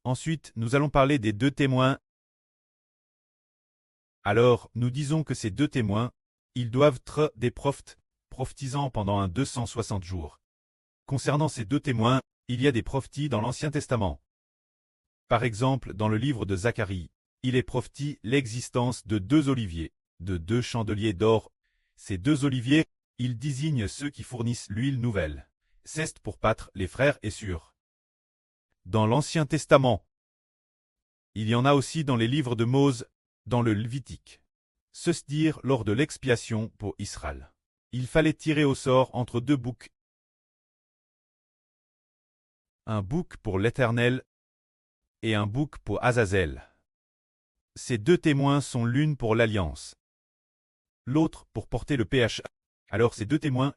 Ensuite, nous allons parler des deux témoins. Alors, nous disons que ces deux témoins, ils doivent être des prophètes, prophétisant pendant un 260 jours. Concernant ces deux témoins, il y a des prophéties dans l'Ancien Testament. Par exemple, dans le livre de Zacharie, il est prophétisé l'existence de deux oliviers, de deux chandeliers d'or. Ces deux oliviers, ils désignent ceux qui fournissent l'huile nouvelle. C'est pour battre les frères et sœurs. Dans l'Ancien Testament, il y en a aussi dans les livres de Mose, dans le Lévitique. Ceci dire lors de l'expiation pour Israël. Il fallait tirer au sort entre deux boucs. Un bouc pour l'Éternel et un bouc pour Azazel. Ces deux témoins sont l'une pour l'alliance, l'autre pour porter le péché. Alors ces deux témoins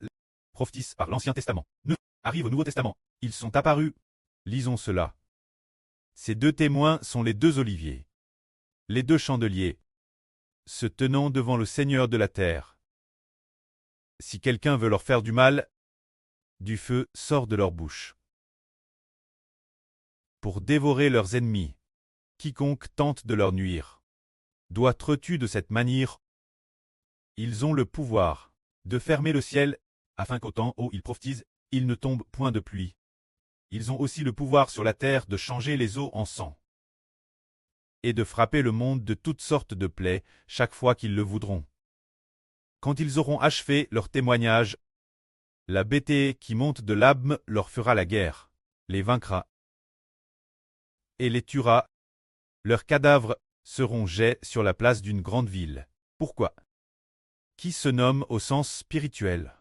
prophétisent par l'Ancien Testament. Arrivent au Nouveau Testament. Ils sont apparus. Lisons cela. Ces deux témoins sont les deux oliviers, les deux chandeliers, se tenant devant le Seigneur de la terre. Si quelqu'un veut leur faire du mal, du feu sort de leur bouche pour dévorer leurs ennemis. Quiconque tente de leur nuire doit être tué de cette manière. Ils ont le pouvoir de fermer le ciel, afin qu'au temps où ils prophétisent, il ne tombe point de pluie. Ils ont aussi le pouvoir sur la terre de changer les eaux en sang et de frapper le monde de toutes sortes de plaies chaque fois qu'ils le voudront. Quand ils auront achevé leur témoignage, la bête qui monte de l'abîme leur fera la guerre, les vaincra et les tuera. Leurs cadavres seront jets sur la place d'une grande ville. Pourquoi? Qui se nomme au sens spirituel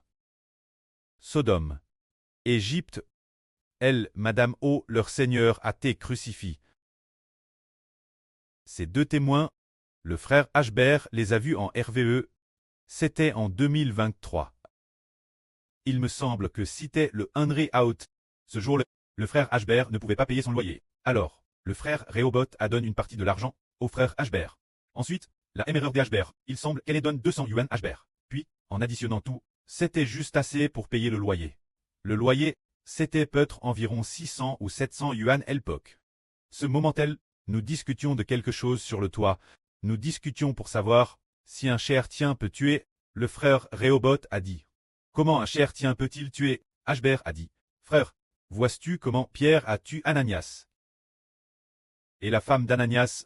Sodome. Égypte. Elle, Madame O, leur Seigneur a été crucifié. Ces deux témoins, le frère Ashbert les a vus en RVE. C'était en 2023. Il me semble que c'était le Henry Out. Ce jour-là, le frère Ashbert ne pouvait pas payer son loyer. Alors, le frère Rehoboth a donné une partie de l'argent au frère Ashbert. Ensuite, la émeraude d'Ashbert, il semble qu'elle ait donné 200 yuan Ashbert. Puis, en additionnant tout, c'était juste assez pour payer le loyer. Le loyer, c'était peut-être environ 600 ou 700 yuan à l'époque. Ce moment-là, nous discutions de quelque chose sur le toit. Nous discutions pour savoir si un chrétien peut tuer. Le frère Rehoboth a dit. Comment un chrétien peut-il tuer? Ashbert a dit. Frère, vois-tu comment Pierre a tué Ananias? Et la femme d'Ananias,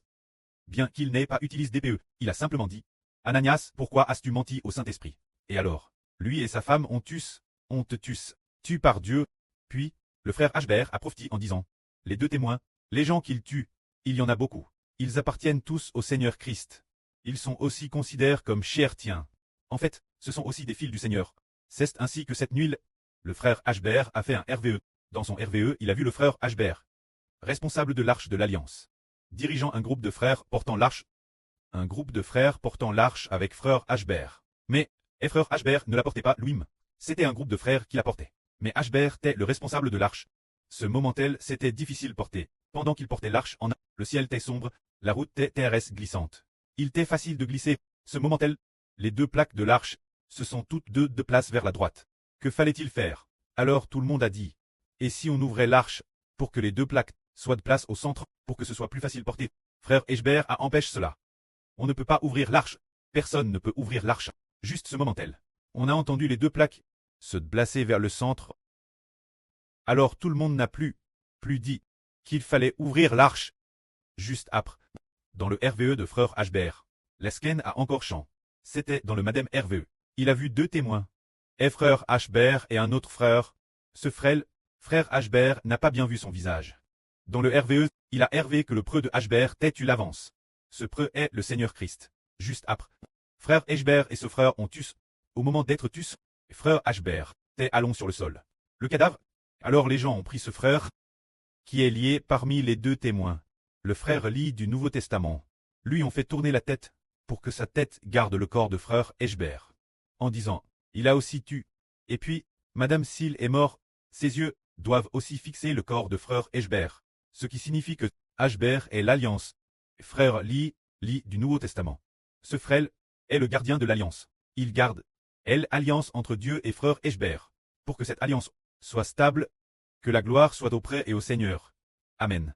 bien qu'il n'ait pas utilisé d'épée, il a simplement dit. Ananias, pourquoi as-tu menti au Saint-Esprit? Et alors, lui et sa femme ont te tué par Dieu. Puis, le frère Ashbert a prophétisé en disant. Les deux témoins, les gens qu'il tue, il y en a beaucoup. Ils appartiennent tous au Seigneur Christ. Ils sont aussi considérés comme chrétiens. En fait, ce sont aussi des fils du Seigneur. C'est ainsi que cette nuit, le frère Ashbert a fait un RVE. Dans son RVE, il a vu le frère Ashbert, responsable de l'Arche de l'Alliance, dirigeant un groupe de frères portant l'arche. Un groupe de frères portant l'arche avec frère Ashbert. Mais, frère Ashbert ne la portait pas lui-même. C'était un groupe de frères qui la portait. Mais Ashbert était le responsable de l'arche. Ce moment-là, c'était difficile porter. Pendant qu'il portait l'arche le ciel était sombre, la route était terrestre glissante. Il était facile de glisser. Ce moment-là, les deux plaques de l'arche, ce sont toutes deux de place vers la droite. Que fallait-il faire? Alors tout le monde a dit. Et si on ouvrait l'arche, pour que les deux plaques soient de place au centre, pour que ce soit plus facile porter? Frère Ashbert a empêché cela. On ne peut pas ouvrir l'arche. Personne ne peut ouvrir l'arche. Juste ce moment-là. On a entendu les deux plaques se placer vers le centre. Alors tout le monde n'a plus dit qu'il fallait ouvrir l'arche. Juste après, dans le RVE de frère Ashbert, Lesken a encore chant. C'était dans le Madame RVE. Il a vu deux témoins. Frère Ashbert et un autre frère. Ce frère Ashbert n'a pas bien vu son visage. Dans le RVE, il a hervé que le preux de Ashbert tu l'avance. Ce preux est le Seigneur Christ. Juste après, frère Ashbert et ce frère ont tué. Au moment d'être tués, frère Ashbert était allons sur le sol. Le cadavre. Alors les gens ont pris ce frère, qui est lié parmi les deux témoins. Le frère lit du Nouveau Testament. Lui on fait tourner la tête, pour que sa tête garde le corps de frère Ashbert. En disant, il a aussi tué. Et puis, Madame Sil est mort, ses yeux doivent aussi fixer le corps de frère Ashbert. Ce qui signifie que Ashbert est l'alliance. Frère lit du Nouveau Testament. Ce frère est le gardien de l'alliance. Il garde l'alliance entre Dieu et frère Ashbert. Pour que cette alliance soit stable, que la gloire soit auprès et au Seigneur. Amen.